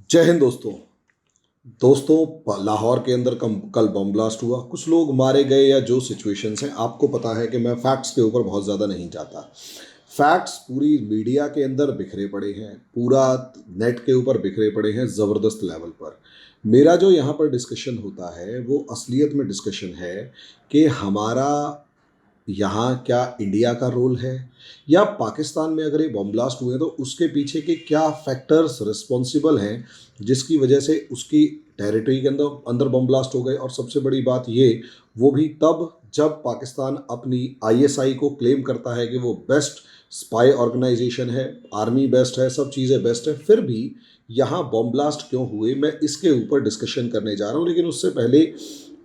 जय हिंद दोस्तों। लाहौर के अंदर कल बम ब्लास्ट हुआ, कुछ लोग मारे गए या जो सिचुएशंस हैं, आपको पता है कि मैं फैक्ट्स के ऊपर बहुत ज़्यादा नहीं जाता। फैक्ट्स पूरी मीडिया के अंदर बिखरे पड़े हैं, पूरा नेट के ऊपर बिखरे पड़े हैं ज़बरदस्त लेवल पर। मेरा जो यहाँ पर डिस्कशन होता है वो असलियत में डिस्कशन है कि हमारा यहाँ क्या इंडिया का रोल है, या पाकिस्तान में अगर ये बम ब्लास्ट हुए तो उसके पीछे के क्या फैक्टर्स रिस्पॉन्सिबल हैं जिसकी वजह से उसकी टेरिटरी के अंदर अंदर बम ब्लास्ट हो गए। और सबसे बड़ी बात ये, वो भी तब जब पाकिस्तान अपनी आईएसआई को क्लेम करता है कि वो बेस्ट स्पाई ऑर्गेनाइजेशन है, आर्मी बेस्ट है, सब चीज़ें बेस्ट है, फिर भी यहाँ बम ब्लास्ट क्यों हुए, मैं इसके ऊपर डिस्कशन करने जा रहा हूँ। लेकिन उससे पहले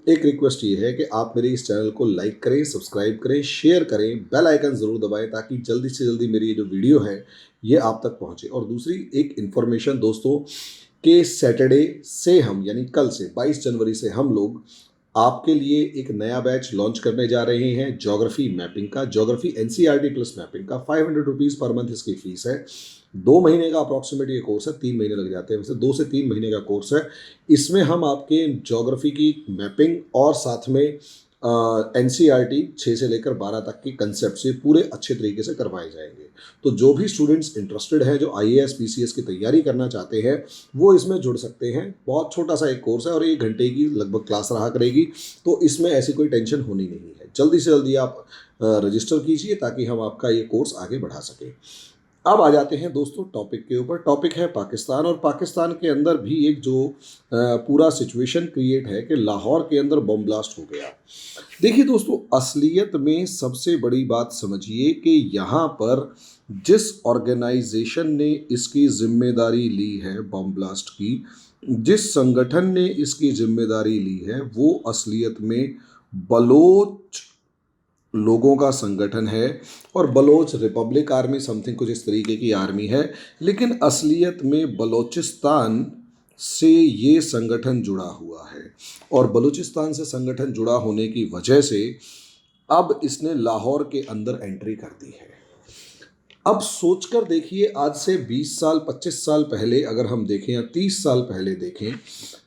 एक रिक्वेस्ट ये है कि आप मेरे इस चैनल को लाइक करें, सब्सक्राइब करें, शेयर करें, बेल आइकन ज़रूर दबाएं ताकि जल्दी से जल्दी मेरी ये जो वीडियो है ये आप तक पहुंचे। और दूसरी एक इन्फॉर्मेशन दोस्तों, कि सैटरडे से हम यानी कल से 22 जनवरी से हम लोग आपके लिए एक नया बैच लॉन्च करने जा रहे हैं ज्योग्राफी मैपिंग का, ज्योग्राफी एनसीईआरटी प्लस मैपिंग का। 500 रुपीज़ पर मंथ इसकी फीस है। 2 महीने का अप्रॉक्सीमेट ये कोर्स है, 3 महीने लग जाते हैं, वैसे 2 से 3 महीने का कोर्स है। इसमें हम आपके ज्योग्राफी की मैपिंग और साथ में एनसीईआरटी 6 से लेकर 12 तक की कंसेप्ट से पूरे अच्छे तरीके से करवाए जाएंगे। तो जो भी स्टूडेंट्स इंटरेस्टेड हैं, जो आईएएस पीसीएस की तैयारी करना चाहते हैं, वो इसमें जुड़ सकते हैं। बहुत छोटा सा एक कोर्स है और 1 घंटे की लगभग क्लास रहा करेगी, तो इसमें ऐसी कोई टेंशन होनी नहीं है। जल्दी से जल्दी आप रजिस्टर कीजिए ताकि हम आपका ये कोर्स आगे बढ़ा सकें। अब आ जाते हैं दोस्तों टॉपिक के ऊपर। टॉपिक है पाकिस्तान, और पाकिस्तान के अंदर भी एक जो पूरा सिचुएशन क्रिएट है कि लाहौर के अंदर बम ब्लास्ट हो गया। देखिए दोस्तों, असलियत में सबसे बड़ी बात समझिए कि यहाँ पर जिस ऑर्गेनाइजेशन ने इसकी जिम्मेदारी ली है बम ब्लास्ट की, जिस संगठन ने इसकी जिम्मेदारी ली है, वो असलियत में बलोच लोगों का संगठन है। और बलोच रिपब्लिक आर्मी समथिंग कुछ इस तरीके की आर्मी है, लेकिन असलियत में बलोचिस्तान से ये संगठन जुड़ा हुआ है। और बलूचिस्तान से संगठन जुड़ा होने की वजह से अब इसने लाहौर के अंदर एंट्री कर दी है। अब सोचकर देखिए, आज से 20 साल 25 साल पहले अगर हम देखें या 30 साल पहले देखें,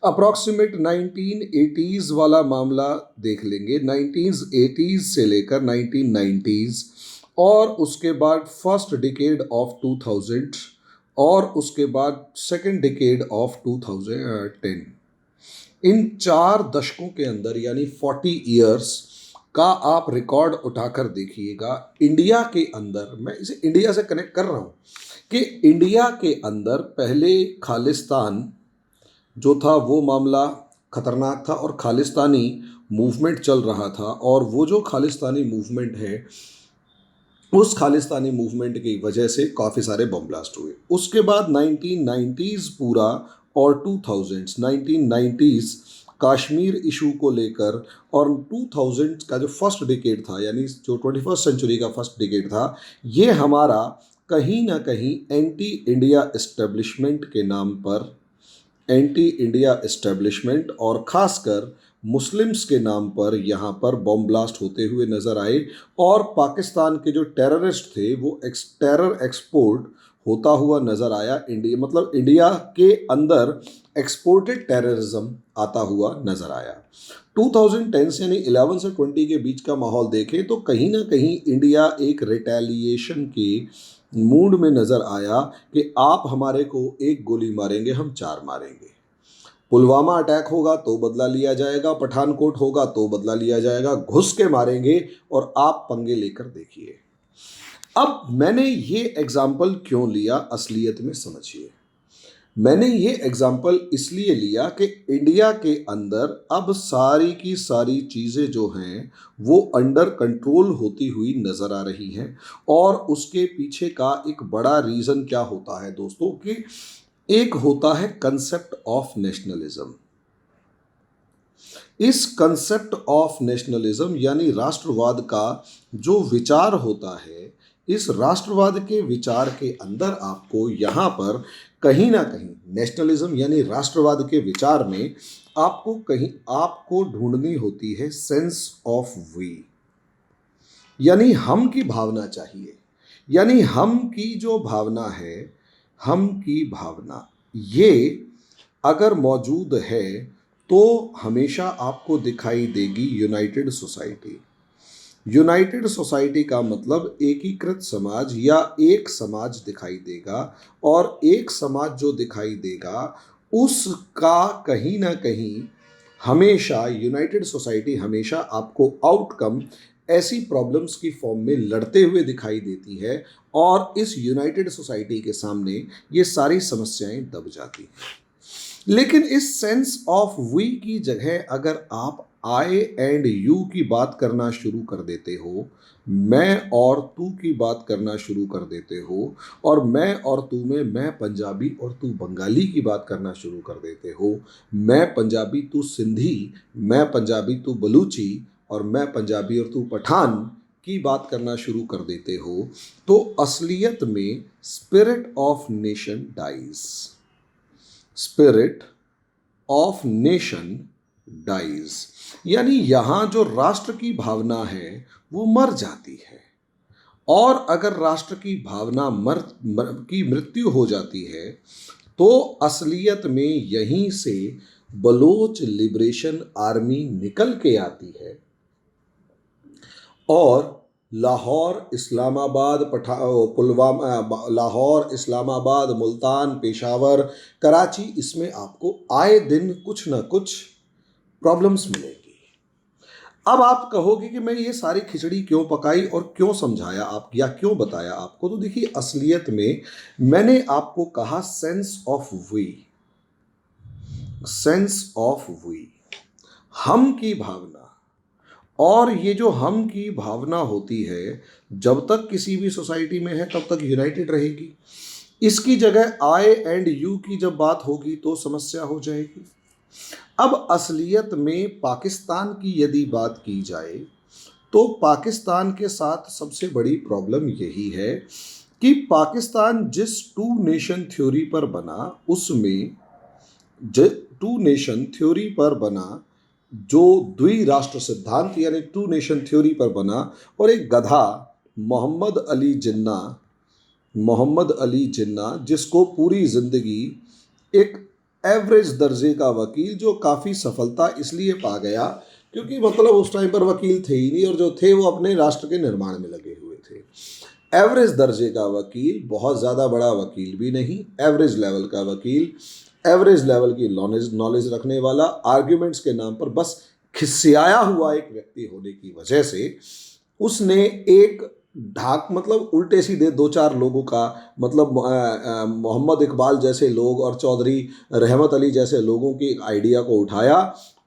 अप्रॉक्सीमेट 1980s वाला मामला देख लेंगे, 1980s से लेकर 1990s, और उसके बाद फर्स्ट डिकेड ऑफ 2000, और उसके बाद सेकंड डिकेड ऑफ 2010, इन 4 दशकों के अंदर यानी 40 ईयर्स का आप रिकॉर्ड उठाकर देखिएगा। इंडिया के अंदर, मैं इसे इंडिया से कनेक्ट कर रहा हूँ कि इंडिया के अंदर पहले खालिस्तान जो था वो मामला खतरनाक था और खालिस्तानी मूवमेंट चल रहा था। और वो जो खालिस्तानी मूवमेंट है, उस खालिस्तानी मूवमेंट की वजह से काफ़ी सारे बम ब्लास्ट हुए। उसके बाद 1990s पूरा और 2000s, 1990s कश्मीर इशू को लेकर, और 2000 का जो फर्स्ट डिकेड था यानी जो 21st सेंचुरी का फर्स्ट डिकेड था, ये हमारा कहीं ना कहीं एंटी इंडिया इस्टेब्लिशमेंट के नाम पर, एंटी इंडिया इस्टेब्लिशमेंट और ख़ासकर मुस्लिम्स के नाम पर यहाँ पर बम ब्लास्ट होते हुए नज़र आए। और पाकिस्तान के जो टेररिस्ट थे वो टेरर एक्सपोर्ट होता हुआ नज़र आया। इंडिया मतलब इंडिया के अंदर एक्सपोर्टेड टेररिज्म आता हुआ नज़र आया। 2010 से यानी 11 से 20 के बीच का माहौल देखें तो कहीं ना कहीं इंडिया एक रिटेलिएशन के मूड में नज़र आया कि आप हमारे को एक गोली मारेंगे, हम 4 मारेंगे। पुलवामा अटैक होगा तो बदला लिया जाएगा, पठानकोट होगा तो बदला लिया जाएगा, घुस के मारेंगे और आप पंगे लेकर देखिए। अब मैंने ये एग्जाम्पल क्यों लिया, असलियत में समझिए। मैंने ये एग्जाम्पल इसलिए लिया कि इंडिया के अंदर अब सारी की सारी चीज़ें जो हैं वो अंडर कंट्रोल होती हुई नज़र आ रही हैं। और उसके पीछे का एक बड़ा रीज़न क्या होता है दोस्तों, कि एक होता है कंसेप्ट ऑफ नेशनलिज्म। इस कंसेप्ट ऑफ नेशनलिज्म यानी राष्ट्रवाद का जो विचार होता है, इस राष्ट्रवाद के विचार के अंदर आपको यहाँ पर कहीं ना कहीं नेशनलिज्म यानी राष्ट्रवाद के विचार में आपको ढूंढनी होती है सेंस ऑफ वी, यानी हम की भावना चाहिए। यानी हम की जो भावना है, हम की भावना, ये अगर मौजूद है तो हमेशा आपको दिखाई देगी यूनाइटेड सोसाइटी। यूनाइटेड सोसाइटी का मतलब एकीकृत समाज या एक समाज दिखाई देगा, और एक समाज जो दिखाई देगा उसका कहीं ना कहीं हमेशा यूनाइटेड सोसाइटी हमेशा आपको आउटकम ऐसी प्रॉब्लम्स की फॉर्म में लड़ते हुए दिखाई देती है, और इस यूनाइटेड सोसाइटी के सामने ये सारी समस्याएं दब जाती हैं। लेकिन इस सेंस ऑफ वी की जगह अगर आप आई एंड यू की बात करना शुरू कर देते हो, मैं और तू की बात करना शुरू कर देते हो, और मैं और तू में मैं पंजाबी और तू बंगाली की बात करना शुरू कर देते हो, मैं पंजाबी तू सिंधी, मैं पंजाबी तू बलूची, और मैं पंजाबी और तू पठान की बात करना शुरू कर देते हो, तो असलियत में spirit of nation dies. Spirit of nation dies, यानी यहां जो राष्ट्र की भावना है वो मर जाती है। और अगर राष्ट्र की भावना की मृत्यु हो जाती है तो असलियत में यहीं से बलोच लिबरेशन आर्मी निकल के आती है, और लाहौर, इस्लामाबाद, पुलवामा, लाहौर, इस्लामाबाद, मुल्तान, पेशावर, कराची, इसमें आपको आए दिन कुछ ना कुछ प्रॉब्लम्स मिलेगी। अब आप कहोगे कि मैं ये सारी खिचड़ी क्यों पकाई और क्यों समझाया आप या क्यों बताया आपको, तो देखिए असलियत में मैंने आपको कहा sense of we, sense of we, हम की भावना। और ये जो हम की भावना होती है जब तक किसी भी सोसाइटी में है तब तक यूनाइटेड रहेगी। इसकी जगह आई एंड यू की जब बात होगी तो समस्या हो जाएगी। अब असलियत में पाकिस्तान की यदि बात की जाए तो पाकिस्तान के साथ सबसे बड़ी प्रॉब्लम यही है कि पाकिस्तान जिस टू नेशन थ्योरी पर बना, उसमें टू नेशन थ्योरी पर बना, जो द्विराष्ट्र सिद्धांत यानी टू नेशन थ्योरी पर बना, और एक गधा मोहम्मद अली जिन्ना जिसको पूरी ज़िंदगी एक एवरेज दर्जे का वकील, जो काफ़ी सफलता इसलिए पा गया क्योंकि मतलब उस टाइम पर वकील थे ही नहीं, और जो थे वो अपने राष्ट्र के निर्माण में लगे हुए थे। एवरेज दर्जे का वकील, बहुत ज़्यादा बड़ा वकील भी नहीं, एवरेज लेवल का वकील, एवरेज लेवल की नॉलेज रखने वाला, आर्ग्यूमेंट्स के नाम पर बस खिसियाया हुआ एक व्यक्ति होने की वजह से उसने एक ढाक मतलब उल्टे सीधे दो चार लोगों का मतलब मोहम्मद इकबाल जैसे लोग और चौधरी रहमत अली जैसे लोगों की एक आइडिया को उठाया,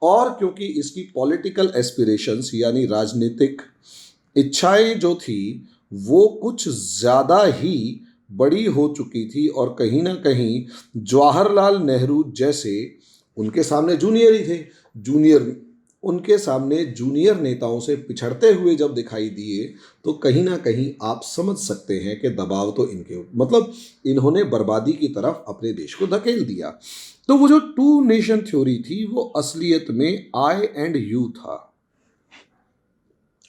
और क्योंकि इसकी पॉलिटिकल एस्पिरेशंस यानी राजनीतिक इच्छाएं जो थी वो कुछ ज़्यादा ही बड़ी हो चुकी थी, और कहीं ना कहीं जवाहरलाल नेहरू जैसे उनके सामने जूनियर ही थे, उनके सामने जूनियर नेताओं से पिछड़ते हुए जब दिखाई दिए तो कहीं ना कहीं आप समझ सकते हैं कि दबाव तो इनके मतलब इन्होंने बर्बादी की तरफ अपने देश को धकेल दिया। तो वो जो टू नेशन थ्योरी थी वो असलियत में आई एंड यू था,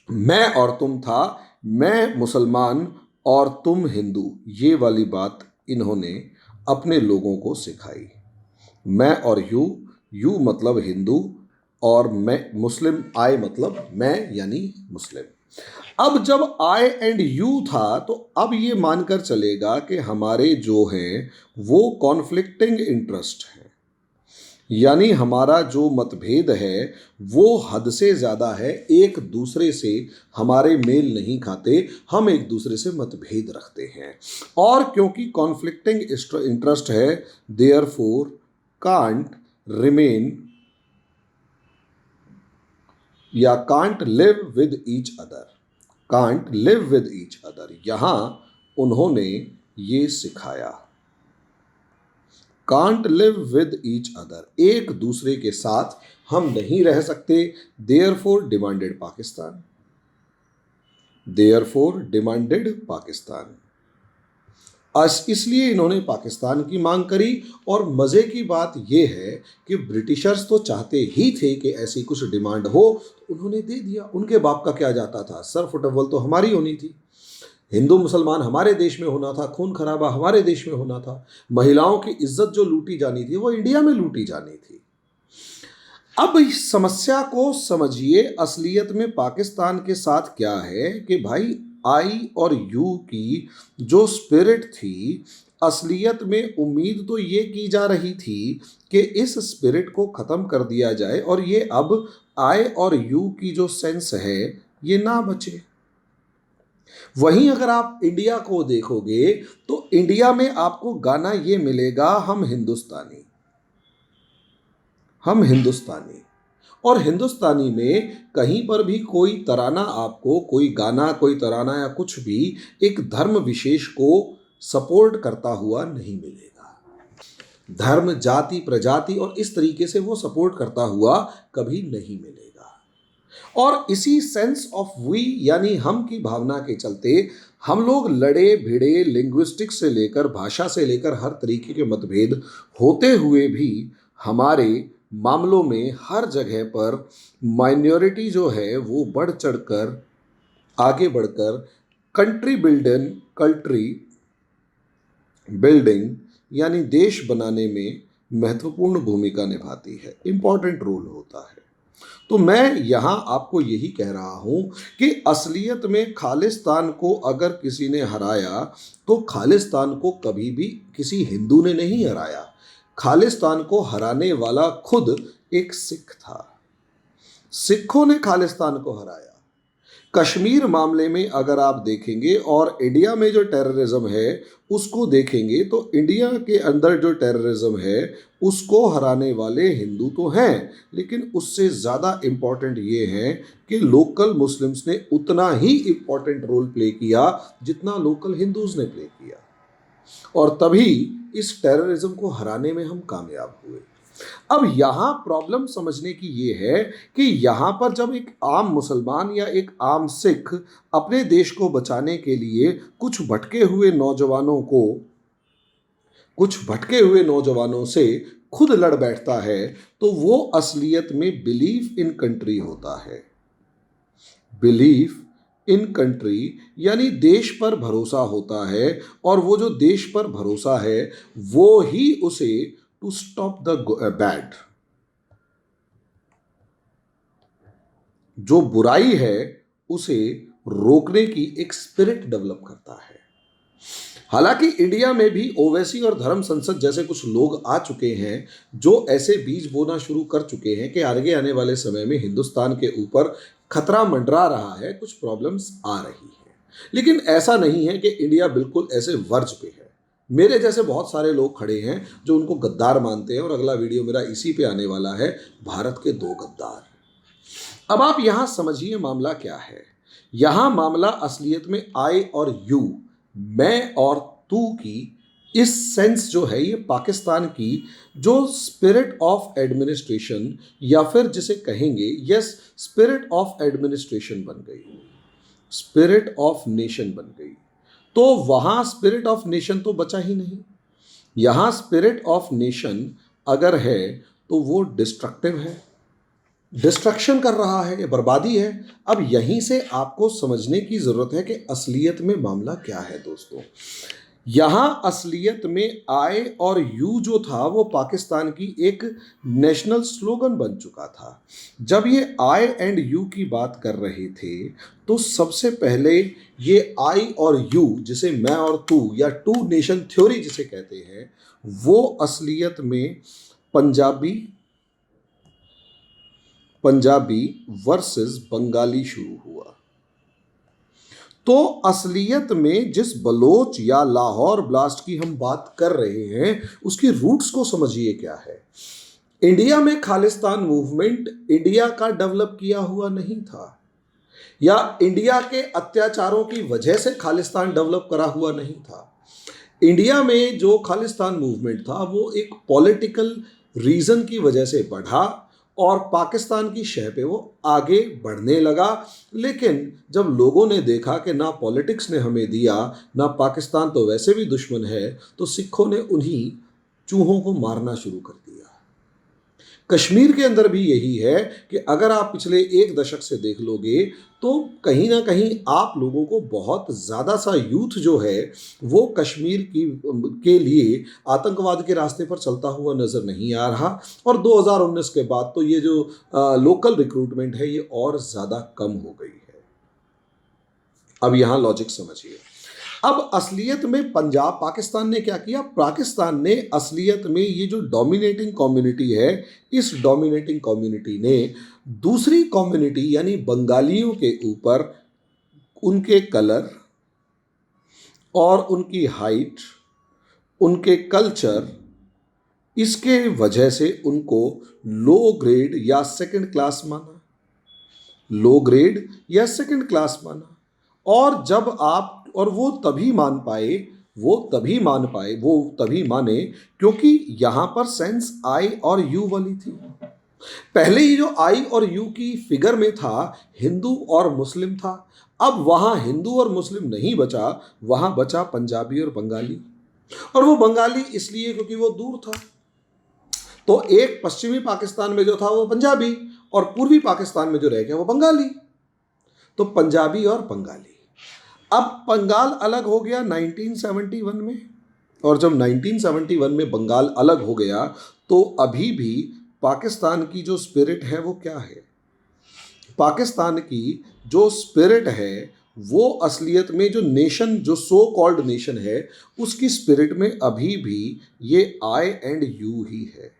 मैं और तुम था, मैं मुसलमान और तुम हिंदू, ये वाली बात इन्होंने अपने लोगों को सिखाई। मैं और यू मतलब हिंदू, और मैं मुस्लिम, आई मतलब मैं यानी मुस्लिम। अब जब आई एंड यू था तो अब ये मानकर चलेगा कि हमारे जो हैं वो कॉन्फ्लिक्टिंग इंटरेस्ट हैं, यानी हमारा जो मतभेद है वो हद से ज़्यादा है, एक दूसरे से हमारे मेल नहीं खाते, हम एक दूसरे से मतभेद रखते हैं, और क्योंकि कॉन्फ्लिक्टिंग इंटरेस्ट है देयरफॉर कांट रिमेन या can't live with each other, can't live with each other, यहां उन्होंने ये सिखाया, can't live with each other, एक दूसरे के साथ हम नहीं रह सकते, therefore demanded Pakistan, therefore demanded Pakistan. इसलिए इन्होंने पाकिस्तान की मांग करी, और मज़े की बात यह है कि ब्रिटिशर्स तो चाहते ही थे कि ऐसी कुछ डिमांड हो, तो उन्होंने दे दिया, उनके बाप का क्या जाता था, सर फुटबॉल तो हमारी होनी थी। हिंदू मुसलमान हमारे देश में होना था, खून खराबा हमारे देश में होना था, महिलाओं की इज्जत जो लूटी जानी थी वो इंडिया में लूटी जानी थी। अब इस समस्या को समझिए, असलियत में पाकिस्तान के साथ क्या है कि भाई आई और यू की जो स्पिरिट थी, असलियत में उम्मीद तो ये की जा रही थी कि इस स्पिरिट को ख़त्म कर दिया जाए और ये अब आई और यू की जो सेंस है ये ना बचे। वहीं अगर आप इंडिया को देखोगे तो इंडिया में आपको गाना ये मिलेगा, हम हिंदुस्तानी, हम हिंदुस्तानी। और हिंदुस्तानी में कहीं पर भी कोई तराना, आपको कोई गाना, कोई तराना या कुछ भी एक धर्म विशेष को सपोर्ट करता हुआ नहीं मिलेगा। धर्म, जाति, प्रजाति और इस तरीके से वो सपोर्ट करता हुआ कभी नहीं मिलेगा। और इसी सेंस ऑफ वी यानी हम की भावना के चलते हम लोग लड़े भिड़े, लिंग्विस्टिक्स से लेकर, भाषा से लेकर हर तरीके के मतभेद होते हुए भी हमारे मामलों में हर जगह पर माइनॉरिटी जो है वो बढ़ चढ़कर आगे बढ़कर कंट्री बिल्डिंग यानी देश बनाने में महत्वपूर्ण भूमिका निभाती है, इम्पॉर्टेंट रोल होता है। तो मैं यहाँ आपको यही कह रहा हूँ कि असलियत में खालिस्तान को अगर किसी ने हराया तो खालिस्तान को कभी भी किसी हिंदू ने नहीं हराया। खालिस्तान को हराने वाला खुद एक सिख था। सिखों ने खालिस्तान को हराया। कश्मीर मामले में अगर आप देखेंगे और इंडिया में जो टेररिज्म है उसको देखेंगे तो इंडिया के अंदर जो टेररिज्म है उसको हराने वाले हिंदू तो हैं, लेकिन उससे ज़्यादा इम्पॉर्टेंट ये है कि लोकल मुस्लिम्स ने उतना ही इम्पॉर्टेंट रोल प्ले किया जितना लोकल हिंदूज़ ने प्ले किया, और तभी इस टेररिज्म को हराने में हम कामयाब हुए। अब यहाँ प्रॉब्लम समझने की ये है कि यहाँ पर जब एक आम मुसलमान या एक आम सिख अपने देश को बचाने के लिए कुछ भटके हुए नौजवानों से खुद लड़ बैठता है तो वो असलियत में बिलीफ इन कंट्री होता है। बिलीफ इन कंट्री यानी देश पर भरोसा होता है, और वो जो देश पर भरोसा है वो ही उसे टू स्टॉप द बैड, जो बुराई है उसे रोकने की एक स्पिरिट डेवलप करता है। हालांकि इंडिया में भी ओवैसी और धर्म संसद जैसे कुछ लोग आ चुके हैं जो ऐसे बीज बोना शुरू कर चुके हैं कि आगे आने वाले समय में हिंदुस्तान के ऊपर खतरा मंडरा रहा है, कुछ प्रॉब्लम्स आ रही हैं। लेकिन ऐसा नहीं है कि इंडिया बिल्कुल ऐसे वर्ज पे है। मेरे जैसे बहुत सारे लोग खड़े हैं जो उनको गद्दार मानते हैं, और अगला वीडियो मेरा इसी पे आने वाला है, भारत के 2 गद्दार। अब आप यहाँ समझिए मामला क्या है। यहाँ मामला असलियत में आई और यू, मैं और तू की इस सेंस जो है ये पाकिस्तान की जो स्पिरिट ऑफ एडमिनिस्ट्रेशन या फिर जिसे कहेंगे यस स्पिरिट ऑफ एडमिनिस्ट्रेशन बन गई, स्पिरिट ऑफ नेशन बन गई। तो वहाँ स्पिरिट ऑफ नेशन तो बचा ही नहीं। यहाँ स्पिरिट ऑफ नेशन अगर है तो वो डिस्ट्रक्टिव है, डिस्ट्रक्शन कर रहा है, ये बर्बादी है। अब यहीं से आपको समझने की ज़रूरत है कि असलियत में मामला क्या है दोस्तों। यहाँ असलियत में आई और यू जो था वो पाकिस्तान की एक नेशनल स्लोगन बन चुका था। जब ये आई एंड यू की बात कर रहे थे तो सबसे पहले ये आई और यू, जिसे मैं और तू या टू नेशन थ्योरी जिसे कहते हैं, वो असलियत में पंजाबी वर्सेस बंगाली शुरू हुआ। तो असलियत में जिस बलोच या लाहौर ब्लास्ट की हम बात कर रहे हैं उसकी रूट्स को समझिए क्या है। इंडिया में खालिस्तान मूवमेंट इंडिया का डेवलप किया हुआ नहीं था, या इंडिया के अत्याचारों की वजह से खालिस्तान डेवलप करा हुआ नहीं था। इंडिया में जो खालिस्तान मूवमेंट था वो एक पॉलिटिकल रीज़न की वजह से बढ़ा और पाकिस्तान की शह पे वो आगे बढ़ने लगा। लेकिन जब लोगों ने देखा कि ना पॉलिटिक्स ने हमें दिया, ना पाकिस्तान तो वैसे भी दुश्मन है, तो सिखों ने उन्हीं चूहों को मारना शुरू कर दिया। कश्मीर के अंदर भी यही है कि अगर आप पिछले एक दशक से देख लोगे तो कहीं ना कहीं आप लोगों को बहुत ज़्यादा सा यूथ जो है वो कश्मीर की के लिए आतंकवाद के रास्ते पर चलता हुआ नज़र नहीं आ रहा। और 2019 के बाद तो ये जो लोकल रिक्रूटमेंट है ये और ज़्यादा कम हो गई है। अब यहाँ लॉजिक समझिए। अब असलियत में पंजाब पाकिस्तान ने क्या किया? पाकिस्तान ने असलियत में ये जो डोमिनेटिंग कम्युनिटी है, इस डोमिनेटिंग कम्युनिटी ने दूसरी कम्युनिटी यानी बंगालियों के ऊपर उनके कलर और उनकी हाइट, उनके कल्चर, इसके वजह से उनको लो ग्रेड या सेकंड क्लास माना, लो ग्रेड या सेकंड क्लास माना। और जब आप और वो तभी माने क्योंकि यहां पर सेंस आई और यू वाली थी। पहले ही जो आई और यू की फिगर में था हिंदू और मुस्लिम था, अब वहां हिंदू और मुस्लिम नहीं बचा, वहां बचा पंजाबी और बंगाली। और वो बंगाली इसलिए क्योंकि वो दूर था। तो एक पश्चिमी पाकिस्तान में जो था वो पंजाबी और पूर्वी पाकिस्तान में जो रह गया वो बंगाली। तो पंजाबी और बंगाली। अब बंगाल अलग हो गया 1971 में, और जब 1971 में बंगाल अलग हो गया तो अभी भी पाकिस्तान की जो स्पिरिट है वो क्या है? पाकिस्तान की जो स्पिरिट है वो असलियत में जो नेशन, जो सो कॉल्ड नेशन है, उसकी स्पिरिट में अभी भी ये आई एंड यू ही है।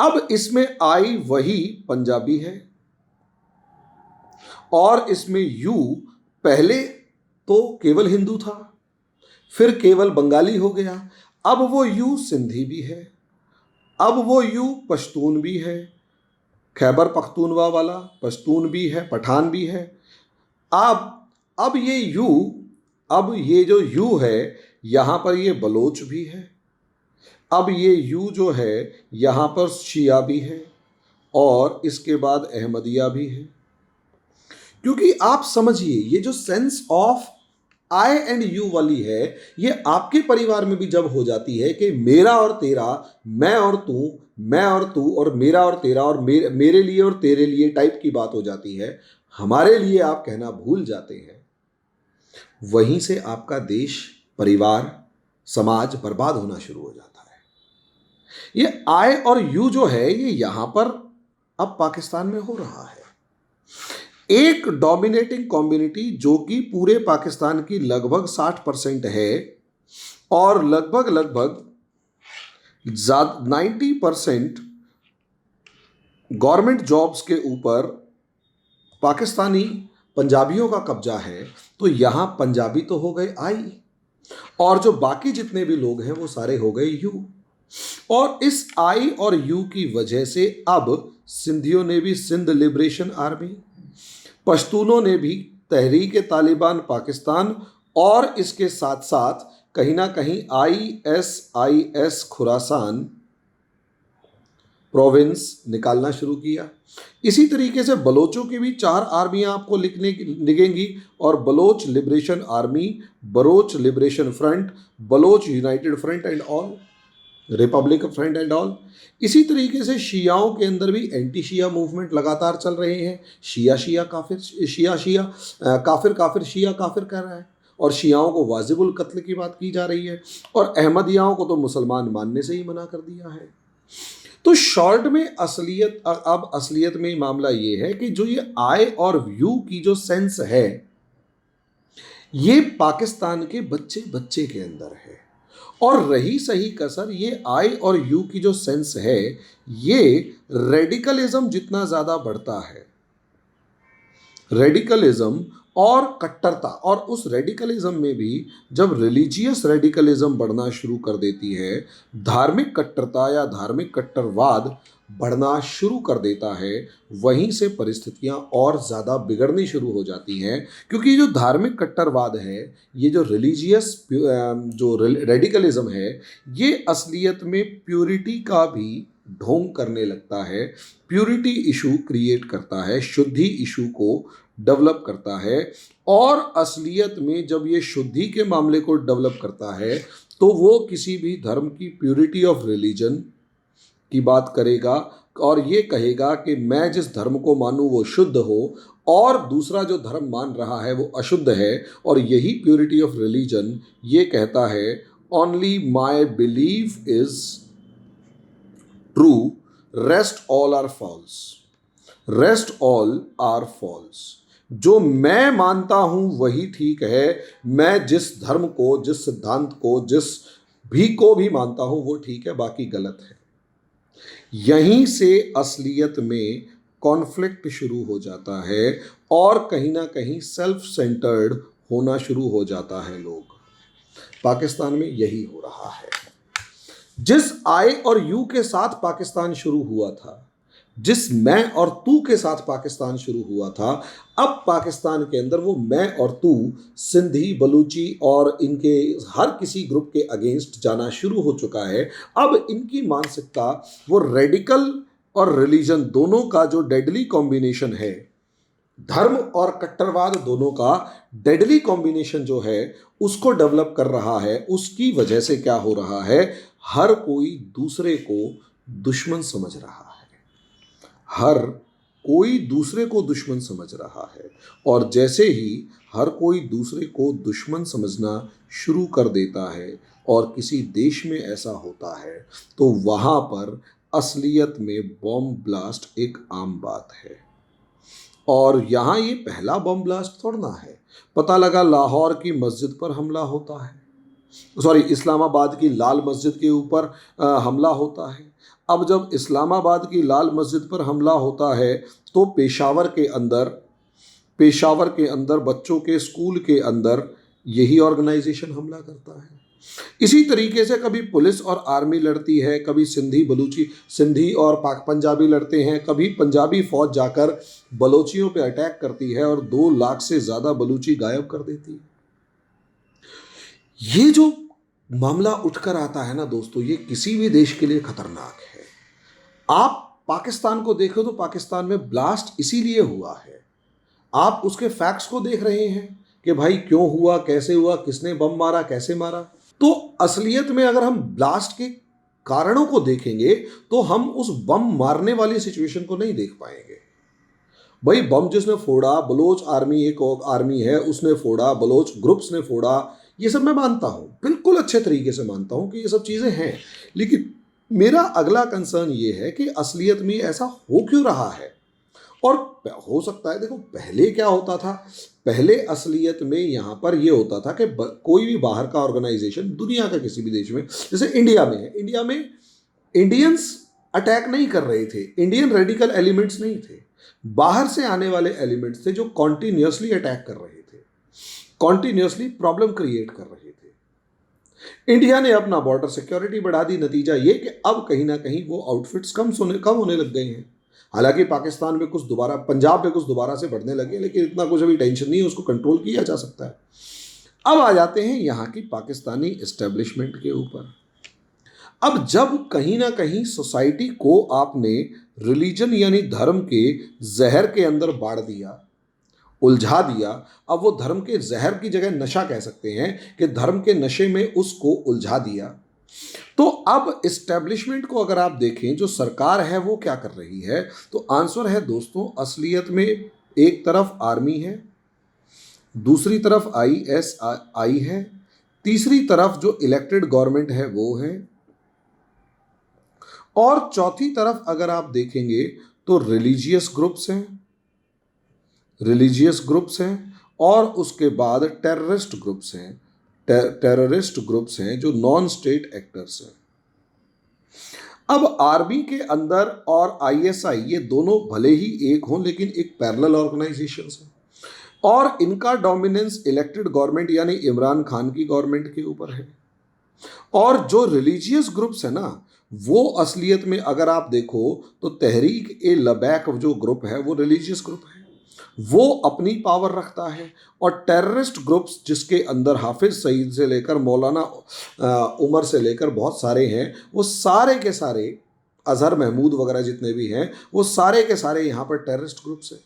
अब इसमें आई वही पंजाबी है और इसमें यू पहले तो केवल हिंदू था, फिर केवल बंगाली हो गया, अब वो यू सिंधी भी है, अब वो यू पश्तून भी है, खैबर पख्तूनवा वाला पश्तून भी है, पठान भी है। अब ये जो यू है यहाँ पर ये बलोच भी है, अब ये यू जो है यहाँ पर शिया भी है और इसके बाद अहमदिया भी है। क्योंकि आप समझिए ये जो sense of I and you वाली है ये आपके परिवार में भी जब हो जाती है कि मेरा और तेरा, मैं और तू और मेरा और तेरा और मेरे लिए और तेरे लिए टाइप की बात हो जाती है, हमारे लिए आप कहना भूल जाते हैं, वहीं से आपका देश, परिवार, समाज बर्बाद होना शुरू हो जाता है। ये आई और यू जो है ये यहां पर अब पाकिस्तान में हो रहा है। एक डोमिनेटिंग कम्युनिटी जो कि पूरे पाकिस्तान की लगभग 60% है और लगभग 90% गवर्नमेंट जॉब्स के ऊपर पाकिस्तानी पंजाबियों का कब्जा है, तो यहाँ पंजाबी तो हो गए आई और जो बाकी जितने भी लोग हैं वो सारे हो गए यू। और इस आई और यू की वजह से अब सिंधियों ने भी सिंध लिबरेशन आर्मी, पश्तूनों ने भी तहरीक तालिबान पाकिस्तान और इसके साथ साथ कहीं ना कहीं ISIS खुरासान प्रोविंस निकालना शुरू किया। इसी तरीके से बलोचों की भी 4 आर्मियां आपको दिखेंगी और Baloch liberation army, Baloch liberation front, Baloch united front and all, republic front and all. इसी तरीके से शियाओं के अंदर भी एंटी शिया मूवमेंट लगातार चल रहे हैं। शिया काफिर शिया काफिर कर रहा है और शियाओं को वाजिबुल कत्ल की बात की जा रही है और अहमदियाओं को तो मुसलमान मानने से ही मना कर दिया है। तो शॉर्ट में असलियत में मामला ये है कि जो ये आई और यू की जो सेंस है ये पाकिस्तान के बच्चे के अंदर है। और रही सही कसर ये आई और यू की जो सेंस है ये रेडिकलिज्म जितना ज़्यादा बढ़ता है, रेडिकलिज्म और कट्टरता, और उस रेडिकलिज्म में भी जब रिलीजियस रेडिकलिज्म बढ़ना शुरू कर देती है, धार्मिक कट्टरता या धार्मिक कट्टरवाद बढ़ना शुरू कर देता है, वहीं से परिस्थितियां और ज़्यादा बिगड़नी शुरू हो जाती हैं। क्योंकि जो धार्मिक कट्टरवाद है, ये जो रिलीजियस जो रेडिकलिज्म है, ये असलियत में प्योरिटी का भी ढोंग करने लगता है, प्योरिटी इशू क्रिएट करता है, शुद्धि इशू को डेवलप करता है। और असलियत में जब ये शुद्धि के मामले को डेवलप करता है तो वो किसी भी धर्म की प्योरिटी ऑफ रिलीजन, की बात करेगा और ये कहेगा कि मैं जिस धर्म को मानूं वो शुद्ध हो, और दूसरा जो धर्म मान रहा है वो अशुद्ध है, और यही प्योरिटी ऑफ रिलीजन ये कहता है only my believe is true, rest all are false, rest all are false. जो मैं मानता हूं वही ठीक है, मैं जिस धर्म को, जिस सिद्धांत को, जिस भी को भी मानता हूं वो ठीक है, बाकी गलत है। यहीं से असलियत में कॉन्फ्लिक्ट शुरू हो जाता है और कहीं ना कहीं सेल्फ सेंटर्ड होना शुरू हो जाता है लोग। पाकिस्तान में यही हो रहा है। जिस आई और यू के साथ पाकिस्तान शुरू हुआ था, जिस मैं और तू के साथ पाकिस्तान शुरू हुआ था, अब पाकिस्तान के अंदर वो मैं और तू सिंधी, बलूची और इनके हर किसी ग्रुप के अगेंस्ट जाना शुरू हो चुका है। अब इनकी मानसिकता वो रेडिकल और रिलीजन दोनों का जो डेडली कॉम्बिनेशन है, धर्म और कट्टरवाद दोनों का डेडली कॉम्बिनेशन जो है उसको डेवलप कर रहा है। उसकी वजह से क्या हो रहा है, हर कोई दूसरे को दुश्मन समझ रहा है, हर कोई दूसरे को दुश्मन समझ रहा है। और जैसे ही हर कोई दूसरे को दुश्मन समझना शुरू कर देता है और किसी देश में ऐसा होता है तो वहाँ पर असलियत में बॉम्ब ब्लास्ट एक आम बात है। और यहाँ ये पहला बॉम्ब ब्लास्ट थोड़ा ना है। पता लगा लाहौर की मस्जिद पर हमला होता है, सॉरी इस्लामाबाद की लाल मस्जिद के ऊपर हमला होता है। अब जब इस्लामाबाद की लाल मस्जिद पर हमला होता है तो पेशावर के अंदर बच्चों के स्कूल के अंदर यही ऑर्गेनाइजेशन हमला करता है। इसी तरीके से कभी पुलिस और आर्मी लड़ती है, कभी सिंधी और पंजाबी लड़ते हैं, कभी पंजाबी फौज जाकर बलोचियों पे अटैक करती है और 2 लाख से ज़्यादा बलूची गायब कर देती है। ये जो मामला उठकर आता है ना दोस्तों, ये किसी भी देश के लिए खतरनाक है। आप पाकिस्तान को देखो तो पाकिस्तान में ब्लास्ट इसीलिए हुआ है। आप उसके फैक्ट्स को देख रहे हैं कि भाई क्यों हुआ, कैसे हुआ, किसने बम मारा, कैसे मारा। तो असलियत में अगर हम ब्लास्ट के कारणों को देखेंगे तो हम उस बम मारने वाली सिचुएशन को नहीं देख पाएंगे। भाई बम जिसने फोड़ा, बलोच आर्मी, एक आर्मी है उसने फोड़ा, बलोच ग्रुप्स ने फोड़ा, ये सब मैं मानता हूँ, बिल्कुल अच्छे तरीके से मानता हूँ कि ये सब चीज़ें हैं। लेकिन मेरा अगला कंसर्न ये है कि असलियत में ऐसा हो क्यों रहा है। और हो सकता है, देखो पहले क्या होता था, पहले असलियत में यहाँ पर ये होता था कि कोई भी बाहर का ऑर्गेनाइजेशन दुनिया का किसी भी देश में, जैसे इंडिया में है, इंडिया में इंडियंस अटैक नहीं कर रहे थे, इंडियन रेडिकल एलिमेंट्स नहीं थे, बाहर से आने वाले एलिमेंट्स थे जो कॉन्टिन्यूसली अटैक कर रहे थे, कॉन्टिन्यूसली प्रॉब्लम क्रिएट कर रहे थे। इंडिया ने अपना बॉर्डर सिक्योरिटी बढ़ा दी, नतीजा ये कि अब कहीं ना कहीं वो आउटफिट्स कम होने लग गए हैं। हालांकि पाकिस्तान में कुछ दोबारा, पंजाब में कुछ दोबारा से बढ़ने लगे, लेकिन इतना कुछ अभी टेंशन नहीं है, उसको कंट्रोल किया जा सकता है। अब आ जाते हैं यहाँ की पाकिस्तानी एस्टेब्लिशमेंट के ऊपर। अब जब कहीं ना कहीं सोसाइटी को आपने रिलीजन यानी धर्म के जहर के अंदर बाढ़ दिया, उलझा दिया, अब वो धर्म के जहर की जगह नशा कह सकते हैं कि धर्म के नशे में उसको उलझा दिया, तो अब इस्टेब्लिशमेंट को अगर आप देखें, जो सरकार है वो क्या कर रही है, तो आंसर है दोस्तों, असलियत में एक तरफ आर्मी है, दूसरी तरफ ISI है, तीसरी तरफ जो इलेक्टेड गवर्नमेंट है वो है, और चौथी तरफ अगर आप देखेंगे तो रिलीजियस ग्रुप्स हैं और उसके बाद टेररिस्ट ग्रुप्स हैं जो नॉन स्टेट एक्टर्स हैं। अब आर्मी के अंदर और ISI ये दोनों भले ही एक हों लेकिन एक पैरेलल ऑर्गेनाइजेशंस हैं और इनका डोमिनेंस इलेक्टेड गवर्नमेंट यानी इमरान खान की गवर्नमेंट के ऊपर है। और जो रिलीजियस ग्रुप्स है ना, वो असलियत में अगर आप देखो तो तहरीक ए लबैक जो ग्रुप है वो रिलीजियस ग्रुप है, वो अपनी पावर रखता है। और टेररिस्ट ग्रुप्स जिसके अंदर हाफिज सईद से लेकर मौलाना उमर से लेकर बहुत सारे हैं, वो सारे के सारे, अजहर महमूद वगैरह जितने भी हैं, वो सारे के सारे यहाँ पर टेररिस्ट ग्रुप्स हैं।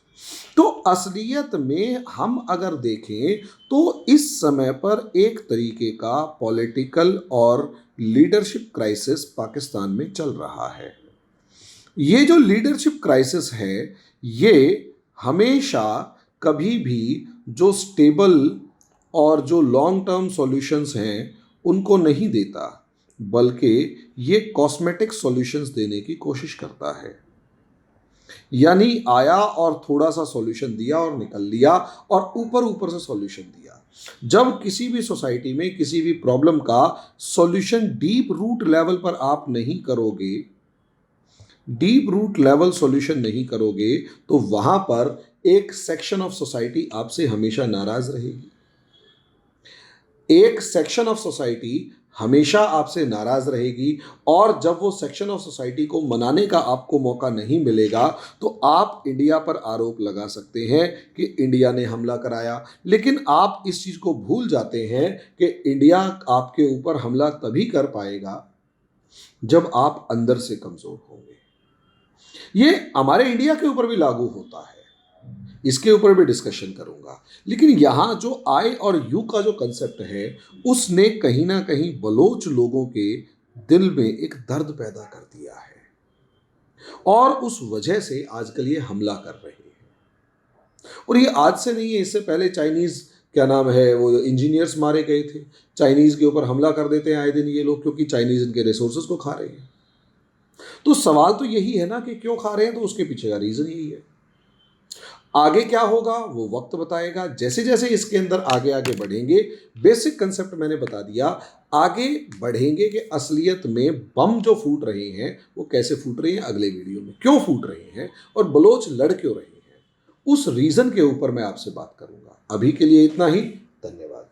तो असलियत में हम अगर देखें तो इस समय पर एक तरीके का पॉलिटिकल और लीडरशिप क्राइसिस पाकिस्तान में चल रहा है। ये जो लीडरशिप क्राइसिस है, ये हमेशा कभी भी जो स्टेबल और जो लॉन्ग टर्म सॉल्यूशंस हैं उनको नहीं देता, बल्कि ये कॉस्मेटिक सॉल्यूशंस देने की कोशिश करता है। यानी आया और थोड़ा सा सॉल्यूशन दिया और निकल लिया, और ऊपर ऊपर से सॉल्यूशन दिया। जब किसी भी सोसाइटी में किसी भी प्रॉब्लम का सॉल्यूशन डीप रूट लेवल पर आप नहीं करोगे, डीप रूट लेवल सॉल्यूशन नहीं करोगे, तो वहां पर एक सेक्शन ऑफ सोसाइटी आपसे हमेशा नाराज रहेगी। एक सेक्शन ऑफ सोसाइटी हमेशा आपसे नाराज रहेगी, और जब वो सेक्शन ऑफ सोसाइटी को मनाने का आपको मौका नहीं मिलेगा, तो आप इंडिया पर आरोप लगा सकते हैं कि इंडिया ने हमला कराया। लेकिन आप इस चीज को भूल जाते हैं कि इंडिया आपके ऊपर हमला तभी कर पाएगा जब आप अंदर से कमजोर होंगे। ये हमारे इंडिया के ऊपर भी लागू होता है, इसके ऊपर भी डिस्कशन करूंगा। लेकिन यहाँ जो आई और यू का जो कंसेप्ट है, उसने कहीं ना कहीं बलोच लोगों के दिल में एक दर्द पैदा कर दिया है, और उस वजह से आजकल ये हमला कर रहे हैं। और ये आज से नहीं है, इससे पहले चाइनीज, क्या नाम है, वो इंजीनियर्स मारे गए थे। चाइनीज के ऊपर हमला कर देते हैं आए दिन ये लोग, क्योंकि चाइनीज इनके रिसोर्सेज को खा रहे हैं। तो सवाल तो यही है ना कि क्यों खा रहे हैं, तो उसके पीछे का रीजन यही है। आगे क्या होगा वो वक्त बताएगा। जैसे जैसे इसके अंदर आगे आगे बढ़ेंगे, बेसिक कंसेप्ट मैंने बता दिया, आगे बढ़ेंगे कि असलियत में बम जो फूट रहे हैं वो कैसे फूट रहे हैं, अगले वीडियो में क्यों फूट रहे हैं और बलोच लड़ क्यों रहे हैं, उस रीजन के ऊपर मैं आपसे बात करूंगा। अभी के लिए इतना ही, धन्यवाद।